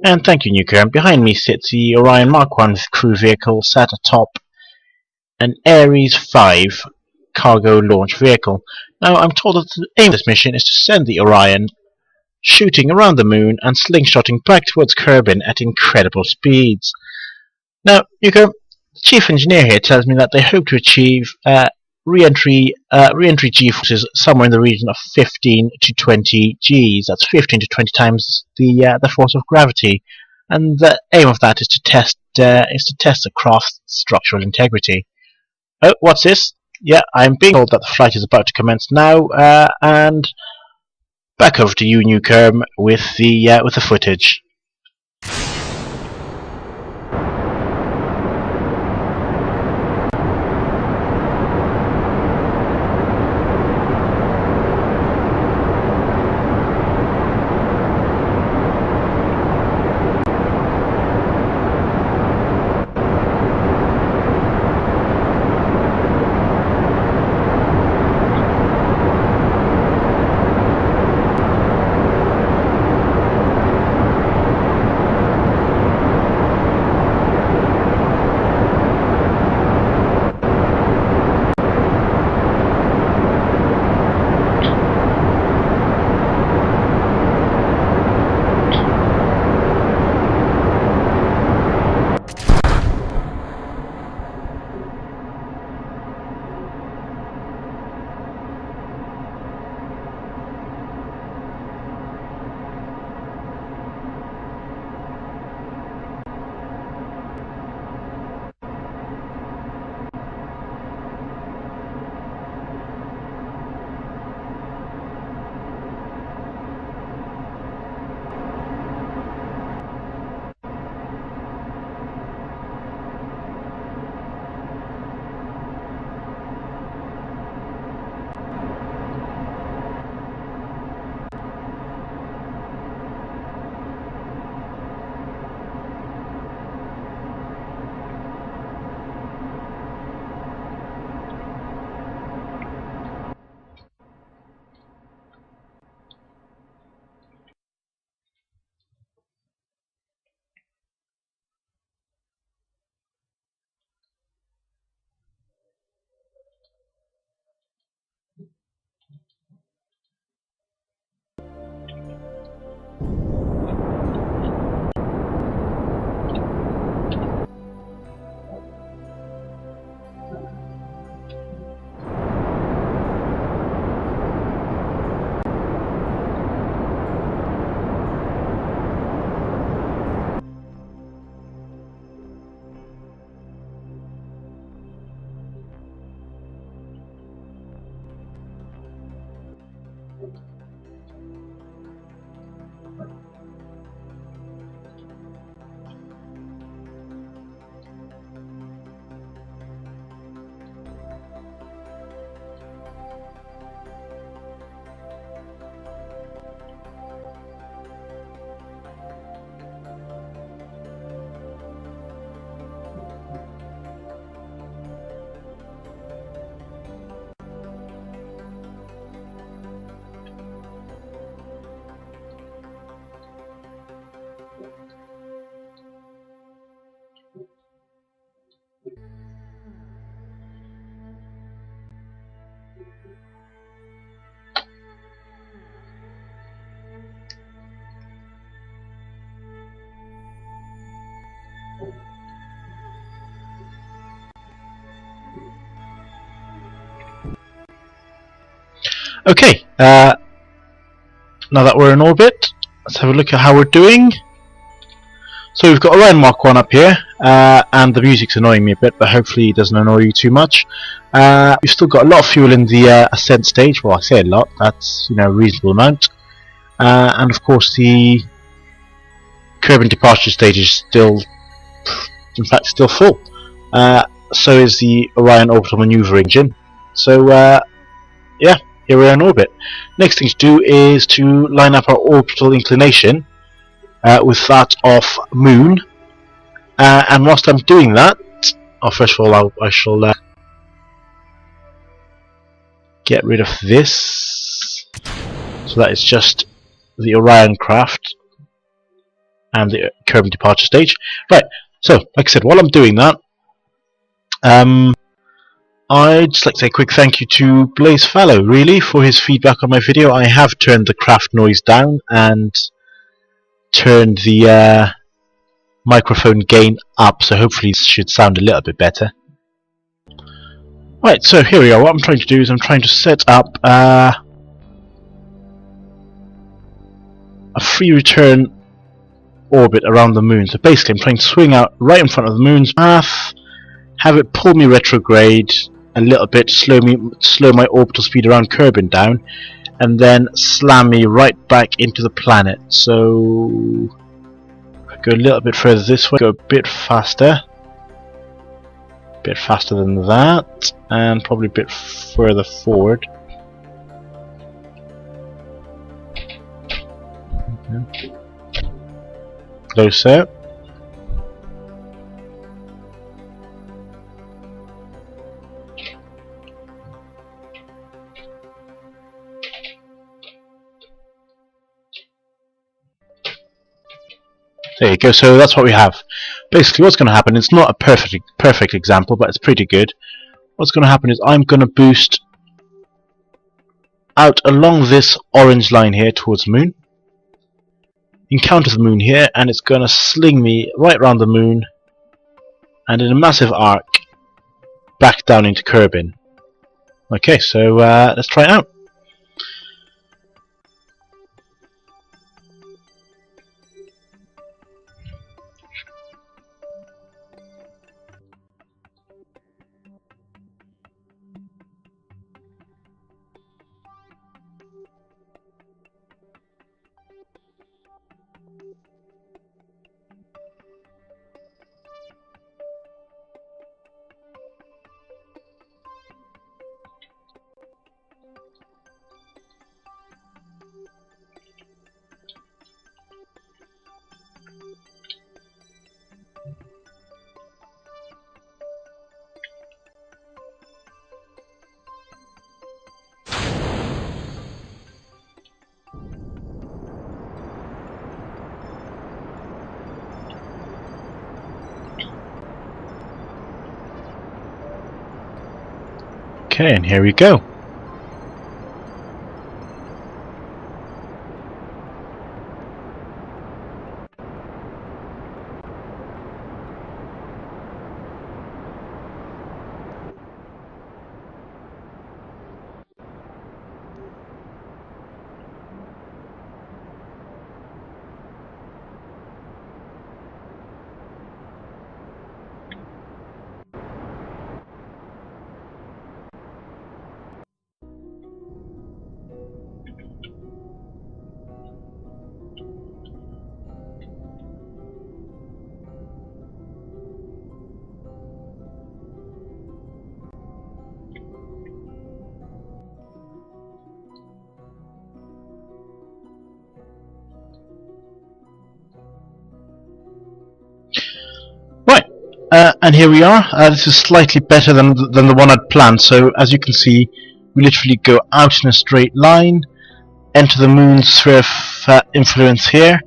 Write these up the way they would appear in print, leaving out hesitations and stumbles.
And thank you, Nuka. And behind me sits the Orion Mk1 crew vehicle sat atop an Ares 5 cargo launch vehicle. Now, I'm told that the aim of this mission is to send the Orion shooting around the moon and slingshotting back towards Kerbin at incredible speeds. Now, Nuka, the chief engineer here tells me that they hope to achieve re-entry G-forces somewhere in the region of 15 to 20 Gs. That's 15 to 20 times the force of gravity, and the aim of that is to test the craft's structural integrity. Oh, what's this? Yeah, I'm being told that the flight is about to commence now, and back over to you, Newcomb, with the footage. Okay, now that we're in orbit, let's have a look at how we're doing. So we've got Orion Mk1 up here, and the music's annoying me a bit, but hopefully it doesn't annoy you too much. We've still got a lot of fuel in the ascent stage. Well, I say a lot, that's a reasonable amount. And of course the Kerbin departure stage is still, in fact, still full. So is the Orion orbital maneuver engine. So yeah, here we are in orbit. Next thing to do is to line up our orbital inclination with that of Moon. And whilst I'm doing that, first of all, I shall get rid of this. So that is just the Orion craft. and the kerbin departure stage. Right, so like I said, while I'm doing that, I'd just like to say a quick thank you to Blaze Fallow, really, for his feedback on my video. I have turned the craft noise down and turned the microphone gain up, so hopefully it should sound a little bit better. Right, so here we are. What I'm trying to do is I'm trying to set up a free return orbit around the moon. So basically I'm trying to swing out right in front of the moon's path, have it pull me retrograde a little bit, slow my orbital speed around kerbin down, and then slam me right back into the planet. So go a little bit further this way, go a bit faster than that, and probably a bit further forward. Closer. There you go, so that's what we have. Basically what's going to happen, it's not a perfect example, but it's pretty good. What's going to happen is I'm going to boost out along this orange line here towards the moon, encounter the moon here, and it's going to sling me right around the moon and in a massive arc back down into kerbin. Okay, so let's try it out. Okay, and here we go. Right, and here we are. This is slightly better than the one I'd planned. So as you can see, we literally go out in a straight line, enter the moon's sphere of influence here,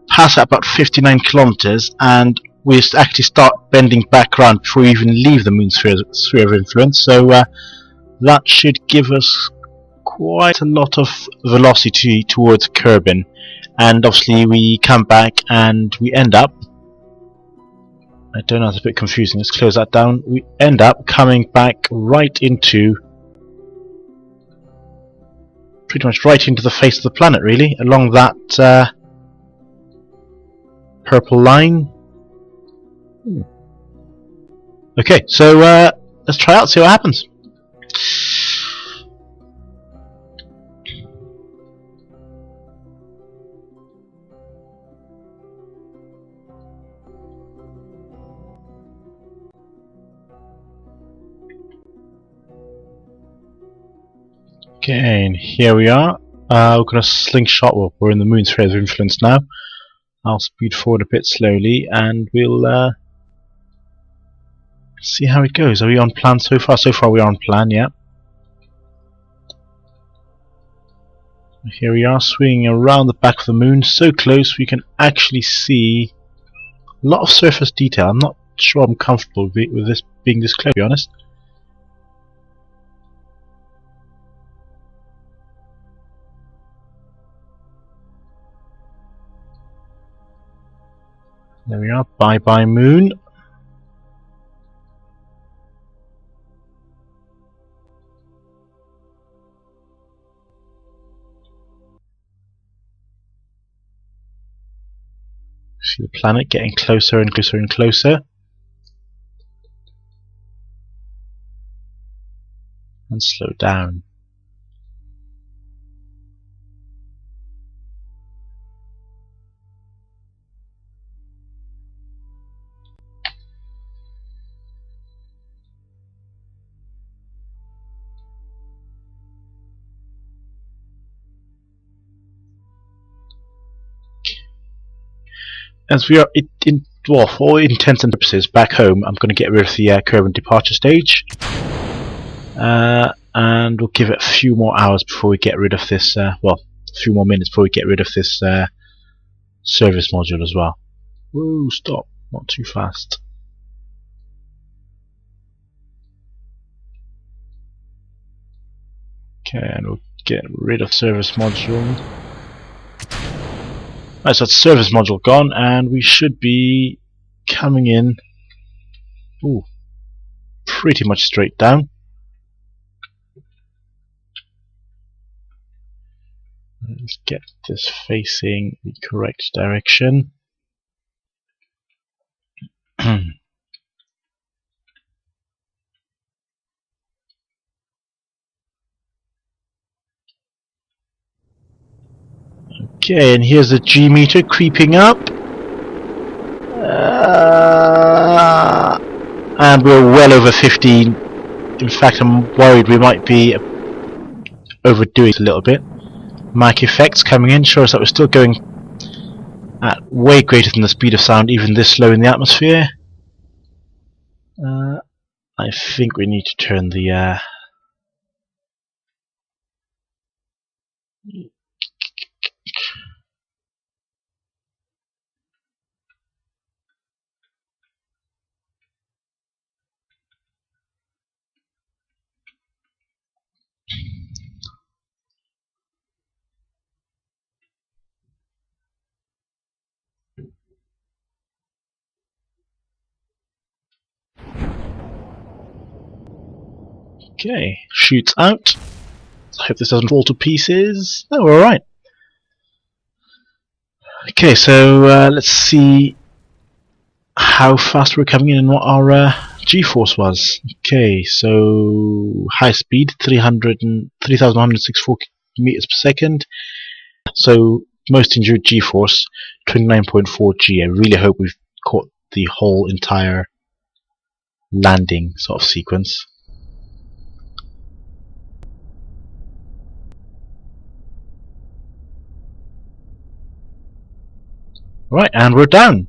pass at about 59 kilometers, and we actually start bending back around before we even leave the moon's sphere of influence. So that should give us quite a lot of velocity towards kerbin, and obviously we come back and we end up, I don't know, it's a bit confusing, let's close that down. We end up coming back right into, pretty much right into the face of the planet, really, along that purple line. Okay, so let's try out, see what happens. Okay, and here we are. We're going to slingshot. Well, we're in the moon's sphere of influence now. I'll speed forward a bit slowly, and we'll see how it goes. Are we on plan so far? So far we are on plan, yeah. Here we are, swinging around the back of the moon, so close we can actually see a lot of surface detail. I'm not sure I'm comfortable with this being this close, to be honest. There we are, bye bye moon. See the planet getting closer and closer and closer. And slow down. As we are well, for all intents and purposes, back home, I'm going to get rid of the kerbin departure stage. And we'll give it a few more hours before we get rid of this, well, a few more minutes before we get rid of this service module as well. Whoa, stop, not too fast. Okay, and we'll get rid of service module. Right, so that's service module gone, and we should be coming in pretty much straight down. Let's get this facing the correct direction. Okay, and here's the G meter creeping up. And we're well over 15. In fact, I'm worried we might be overdoing it a little bit. Mach effects coming in show us that we're still going at way greater than the speed of sound, even this low in the atmosphere. I think we need to turn the okay, shoots out. I hope this doesn't fall to pieces. Oh, we're alright. Okay, so let's see how fast we're coming in and what our G-force was. Okay, so high speed, 3,164 meters per second. So most endured G-force, 29.4 G. I really hope we've caught the whole entire landing sort of sequence. Right, and we're down.